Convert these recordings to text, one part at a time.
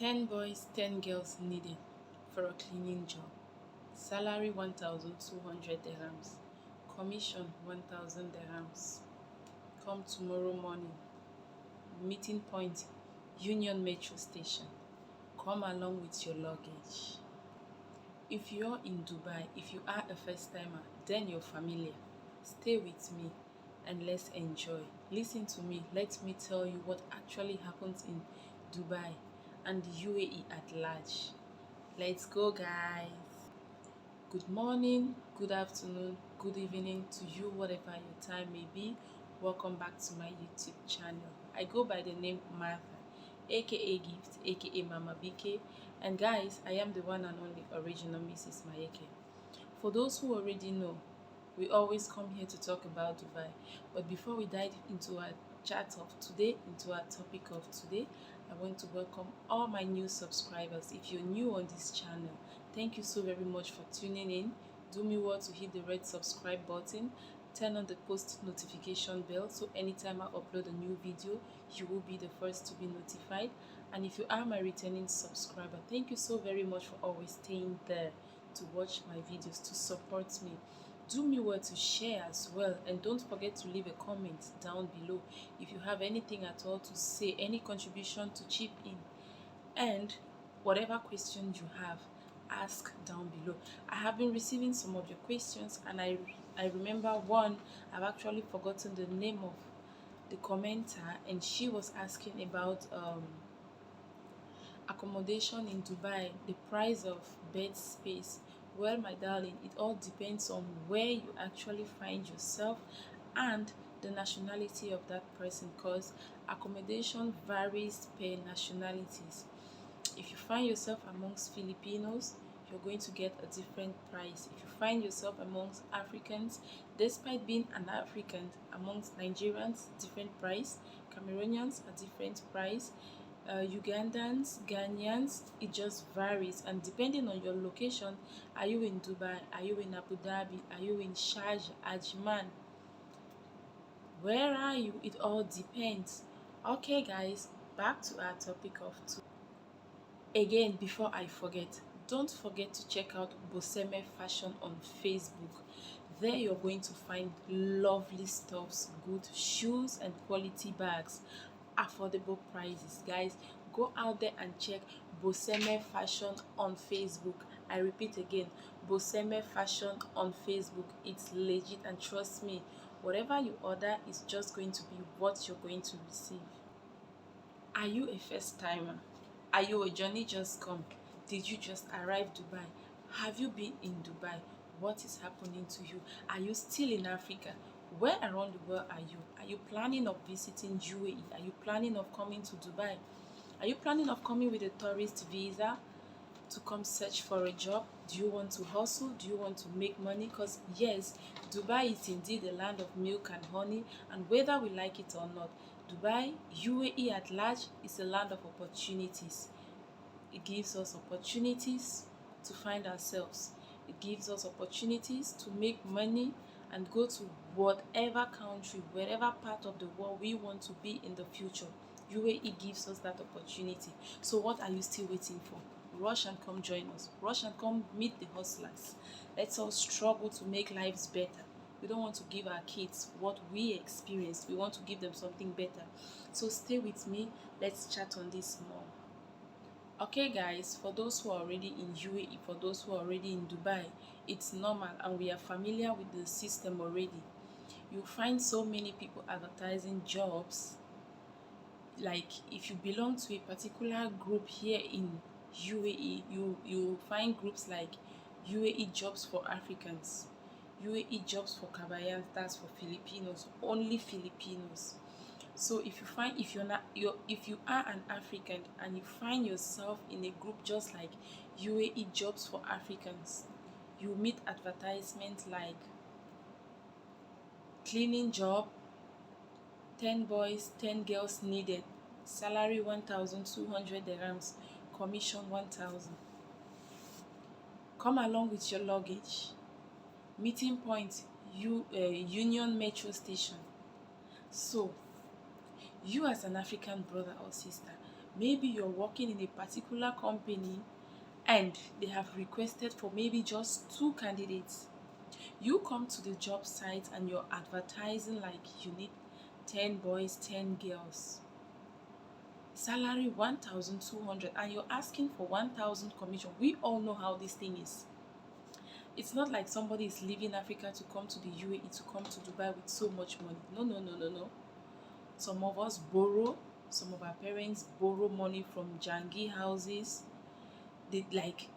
10 boys, 10 girls needed for a cleaning job. Salary 1,200 dirhams. Commission 1,000 dirhams. Come tomorrow morning. Meeting point Union Metro Station. Come along with your luggage. If you're in Dubai, if you are a first timer, then you're familiar. Stay with me and let's enjoy. Listen to me. Let me tell you what actually happens in Dubai and the UAE at large. Let's go, guys. Good morning, good afternoon, good evening to you, whatever your time may be. Welcome back to my YouTube channel. I go by the name Martha, aka Gift, aka Mama BK, and guys, I am the one and only original Mrs. Mayeke. For those who already know, we always come here to talk about Dubai. But before we dive into our chat of today, into our topic of today, I want to welcome all my new subscribers. If you're new on this channel, thank you so very much for tuning in. Do me well to hit the red subscribe button, turn on the post notification bell so anytime I upload a new video, you will be the first to be notified. And if you are my returning subscriber, thank you so very much for always staying there to watch my videos, to support me. Do me well to share as well, and don't forget to leave a comment down below if you have anything at all to say, any contribution to chip in, and whatever questions you have, ask down below. I have been receiving some of your questions, and I remember one. I've actually forgotten the name of the commenter, and she was asking about accommodation in Dubai, the price of bed space. Well, my darling, it all depends on where you actually find yourself and the nationality of that person, because accommodation varies per nationalities. If you find yourself amongst Filipinos, you're going to get a different price. If you find yourself amongst Africans, despite being an African, amongst Nigerians, different price. Cameroonians, a different price. Ugandans, Ghanaians, it just varies, and depending on your location, are you in Dubai, are you in Abu Dhabi, are you in Sharjah, Ajman, where are you? It all depends. Okay guys, back to our topic of today. Again, before I forget, don't forget to check out Boseme Fashion on Facebook. There you're going to find lovely stuffs, good shoes and quality bags, affordable prices. Guys, go out there and check Boseme Fashion on Facebook. I repeat again, Boseme Fashion on Facebook. It's legit, and trust me, whatever you order is just going to be what you're going to receive. Are you a first timer? Are you a journey just come? Did you just arrive Dubai? Have you been in Dubai? What is happening to you? Are you still in Africa? Where around the world are you? Are you planning of visiting UAE? Are you planning of coming to Dubai? Are you planning of coming with a tourist visa to come search for a job? Do you want to hustle? Do you want to make money? Because yes, Dubai is indeed a land of milk and honey, and whether we like it or not, Dubai, UAE at large, is a land of opportunities. It gives us opportunities to find ourselves. It gives us opportunities to make money and go to whatever country, wherever part of the world we want to be in the future. UAE gives us that opportunity. So what are you still waiting for? Rush and come join us. Rush and come meet the hustlers. Let's all struggle to make lives better. We don't want to give our kids what we experienced. We want to give them something better. So stay with me. Let's chat on this more. Okay guys, for those who are already in UAE, for those who are already in Dubai, it's normal and we are familiar with the system already. You find so many people advertising jobs. Like if you belong to a particular group here in UAE, you find groups like UAE jobs for Africans, UAE jobs for Kabayans, that's for Filipinos, only Filipinos. So if you are an African and you find yourself in a group just like UAE jobs for Africans, you meet advertisements like cleaning job, 10 boys, 10 girls needed, salary 1,200 dirhams, commission 1,000. Come along with your luggage. Meeting point Union Metro Station. So you as an African brother or sister, Maybe you're working in a particular company and they have requested for maybe just two candidates. You come to the job site and you're advertising like you need 10 boys, 10 girls. Salary 1,200 and you're asking for 1,000 commission. We all know how this thing is. It's not like somebody is leaving Africa to come to the UAE, to come to Dubai with so much money. No, no, no, no, no. Some of us borrow, some of our parents borrow money from jangi houses. They like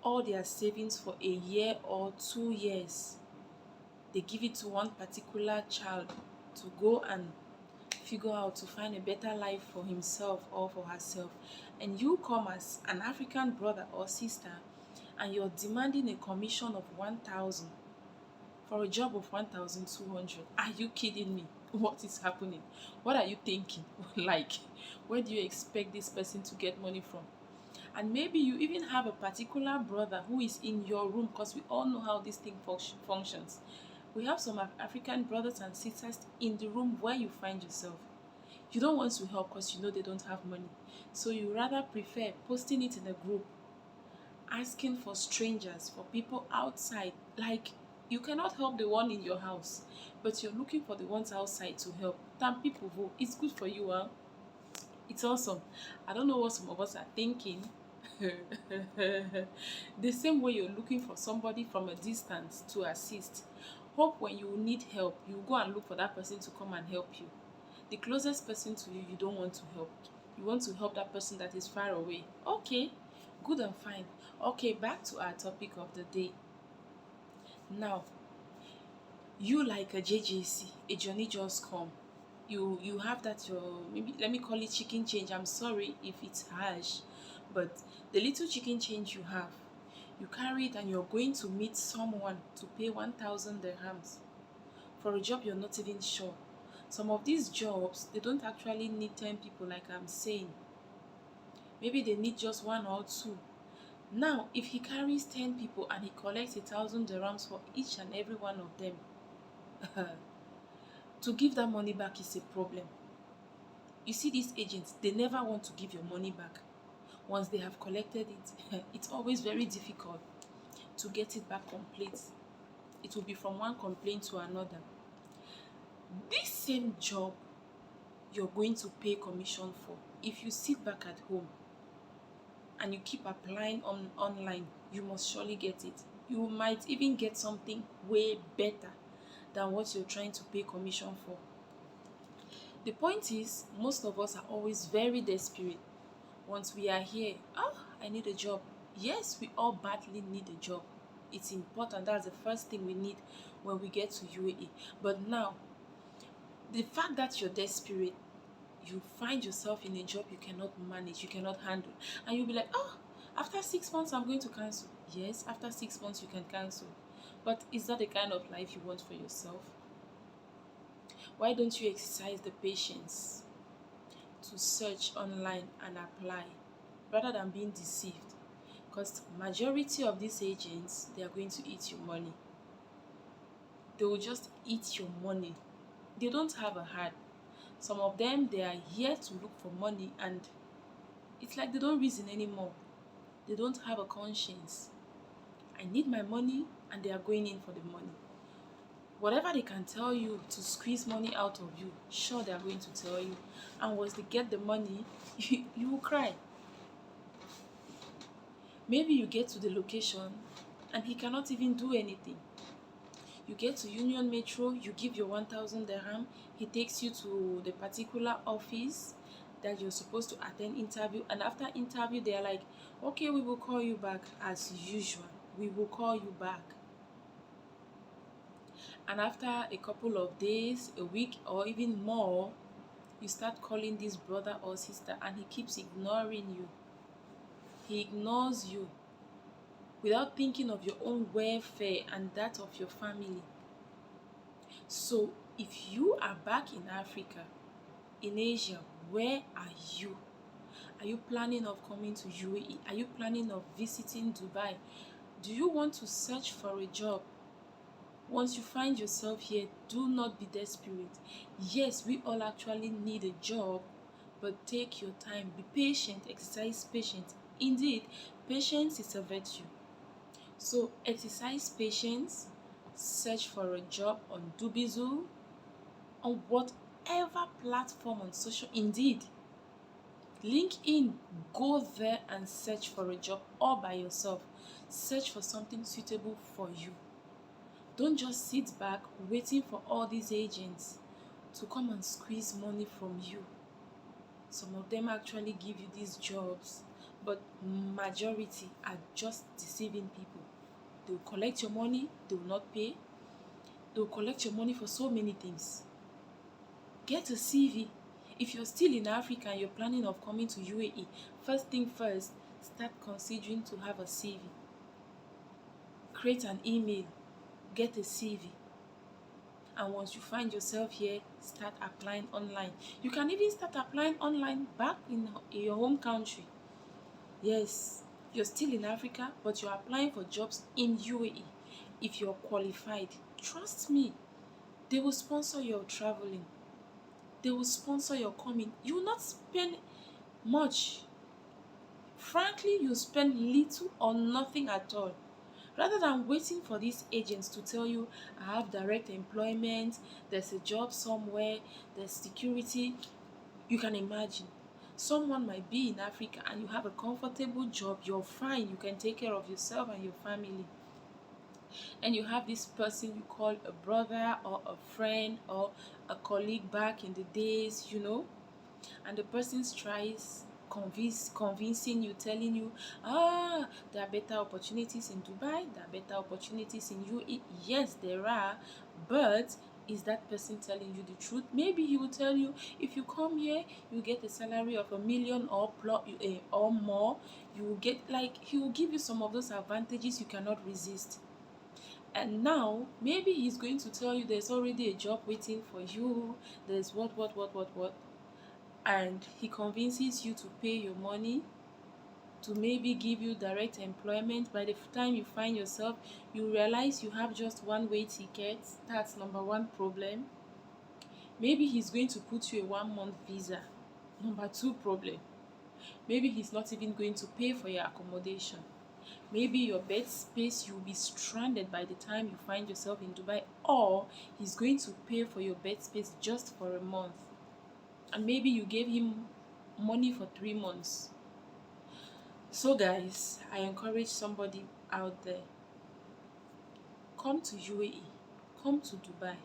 all their savings for a year or 2 years. They give it to one particular child to go and figure out to find a better life for himself or for herself. And you come as an African brother or sister and you're demanding a commission of 1,000 for a job of 1,200. Are you kidding me? What is happening? What are you thinking? Like, where do you expect this person to get money from? And maybe you even have a particular brother who is in your room, because we all know how this thing functions. We have some African brothers and sisters in the room where you find yourself. You don't want to help because you know they don't have money. So you rather prefer posting it in a group, asking for strangers, for people outside. Like, you cannot help the one in your house, but you're looking for the ones outside to help. Than people who, it's good for you, huh? It's awesome. I don't know what some of us are thinking. The same way you're looking for somebody from a distance to assist. Hope when you need help, you go and look for that person to come and help you. The closest person to you, you don't want to help. You want to help that person that is far away. Okay, good and fine. Okay, back to our topic of the day. Now, you like a JJC, a journey just come. You have that your, maybe let me call it chicken change. I'm sorry if it's harsh, but the little chicken change you have, you carry it and you're going to meet someone to pay 1,000 dirhams for a job you're not even sure. Some of these jobs, they don't actually need 10 people like I'm saying. Maybe they need just one or two. Now, if he carries 10 people and he collects 1,000 dirhams for each and every one of them, to give that money back is a problem. You see, these agents, they never want to give your money back. Once they have collected it, it's always very difficult to get it back complete. It will be from one complaint to another. This same job you're going to pay commission for, if you sit back at home and you keep applying online, you must surely get it. You might even get something way better than what you're trying to pay commission for. The point is, most of us are always very desperate. Once we are here, I need a job. Yes, we all badly need a job. It's important. That's the first thing we need when we get to UAE. But now, the fact that you're desperate, you find yourself in a job you cannot manage, you cannot handle, and you'll be like, after 6 months I'm going to cancel. Yes, after 6 months you can cancel, but is that the kind of life you want for yourself? Why don't you exercise the patience to search online and apply rather than being deceived? Because majority of these agents, they are going to eat your money. They will just eat your money. They don't have a heart. Some of them, they are here to look for money, and it's like they don't reason anymore. They don't have a conscience. I need my money, and they are going in for the money. Whatever they can tell you to squeeze money out of you, sure, they are going to tell you. And once they get the money, you will cry. Maybe you get to the location and he cannot even do anything. You get to Union Metro, you give your 1,000 dirham, he takes you to the particular office that you're supposed to attend interview, and after interview they are like, okay, we will call you back. As usual, we will call you back. And after a couple of days, a week, or even more, you start calling this brother or sister and he keeps ignoring you. He ignores you without thinking of your own welfare and that of your family. So if you are back in Africa, in Asia, where are you? Are you planning of coming to UAE? Are you planning of visiting Dubai? Do you want to search for a job? Once you find yourself here, do not be desperate. Yes, we all actually need a job, but take your time. Be patient, exercise patience. Indeed, patience is a virtue. So exercise patience, search for a job on Dubizu, on whatever platform on social. Indeed, LinkedIn, go there and search for a job all by yourself. Search for something suitable for you. Don't just sit back waiting for all these agents to come and squeeze money from you. Some of them actually give you these jobs, but majority are just deceiving people. They will collect your money, they will not pay. They will collect your money for so many things. Get a CV. If you're still in Africa and you're planning of coming to UAE, first thing first, start considering to have a CV. Create an email, get a CV. And once you find yourself here, start applying online. You can even start applying online back in your home country. Yes, you're still in Africa, but you're applying for jobs in UAE. If you're qualified, trust me, they will sponsor your traveling. They will sponsor your coming. You will not spend much. Frankly, you spend little or nothing at all. Rather than waiting for these agents to tell you, I have direct employment, there's a job somewhere, there's security, you can imagine. Someone might be in Africa and you have a comfortable job, you're fine, you can take care of yourself and your family. And you have this person you call a brother or a friend or a colleague back in the days, and the person tries convincing you, telling you, there are better opportunities in Dubai, there are better opportunities in UAE. Yes, there are, but is that person telling you the truth? Maybe he will tell you, if you come here, you get a salary of 1 million or more. You will get, he will give you some of those advantages you cannot resist. And now maybe he's going to tell you there's already a job waiting for you, there's what, and he convinces you to pay your money, to maybe give you direct employment. By the time you find yourself, you realize you have just one way ticket. That's number one problem. Maybe he's going to put you a 1 month visa. Number two problem. Maybe he's not even going to pay for your accommodation. Maybe your bed space, you'll be stranded by the time you find yourself in Dubai, or he's going to pay for your bed space just for a month. And maybe you gave him money for 3 months. So guys, I encourage somebody out there, come to UAE, come to Dubai,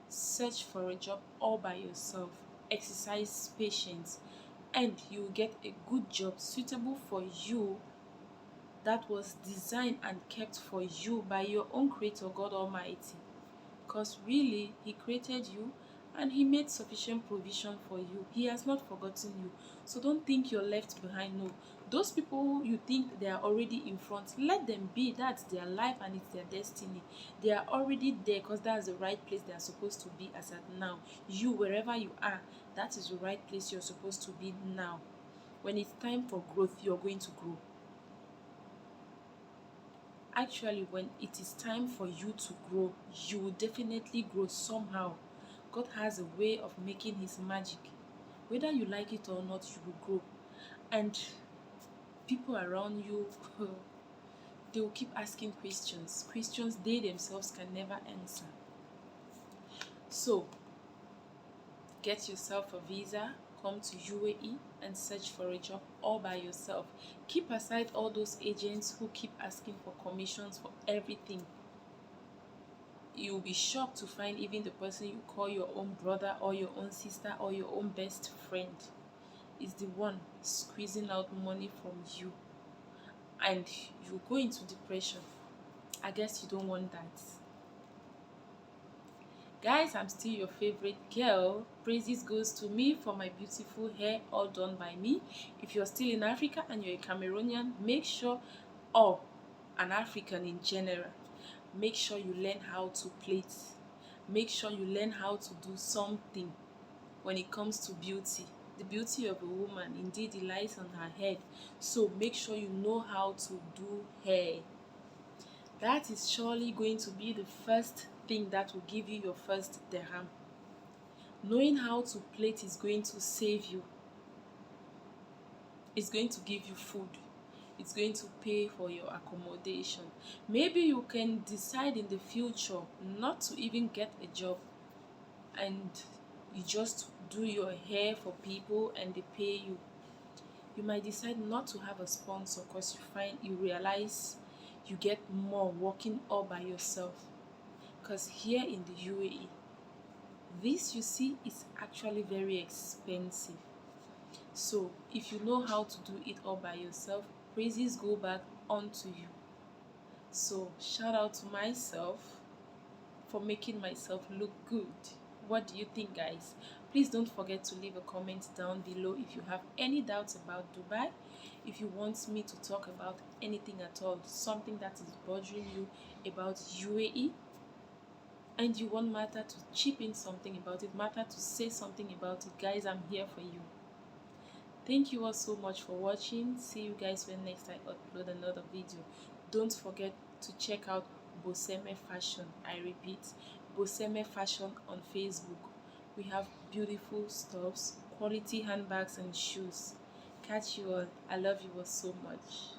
search for a job all by yourself, exercise patience, and you will get a good job suitable for you, that was designed and kept for you by your own creator, God Almighty. Because really, he created you and he made sufficient provision for you. He has not forgotten you. So don't think you're left behind. No. Those people you think they are already in front, let them be. That's their life and it's their destiny. They are already there because that's the right place they are supposed to be as at now. You, wherever you are, that is the right place you're supposed to be now. When it's time for growth, you're going to grow. Actually, when it is time for you to grow, you will definitely grow somehow. God has a way of making his magic. Whether you like it or not, you will grow. And people around you, they will keep asking questions they themselves can never answer. So get yourself a visa, come to UAE and search for a job all by yourself. Keep aside all those agents who keep asking for commissions for everything. You'll be shocked to find even the person you call your own brother or your own sister or your own best friend is the one squeezing out money from you, and you go into depression. I guess you don't want that. Guys, I'm still your favorite girl. Praises goes to me for my beautiful hair, all done by me. If you're still in Africa and you're a Cameroonian, make sure, or an African in general, make sure you learn how to plait. Make sure you learn how to do something when it comes to beauty. The beauty of a woman, indeed, it lies on her head. So make sure you know how to do hair. That is surely going to be the first thing that will give you your first dirham. Knowing how to plait is going to save you. It's going to give you food. It's going to pay for your accommodation. Maybe you can decide in the future not to even get a job, and you just do your hair for people and they pay you. You might decide not to have a sponsor because you realize you get more working all by yourself. Because here in the UAE, this you see is actually very expensive. So if you know how to do it all by yourself, praises go back onto you. So shout out to myself for making myself look good. What do you think, guys? Please don't forget to leave a comment down below if you have any doubts about Dubai, if you want me to talk about anything at all, something that is bothering you about UAE, and you want Martha to chip in something about it, Martha to say something about it. Guys, I'm here for you. Thank you all so much for watching. See you guys when next I upload another video. Don't forget to check out Boseme Fashion. I repeat, Boseme Fashion on Facebook. We have beautiful stuffs, quality handbags and shoes. Catch you all. I love you all so much.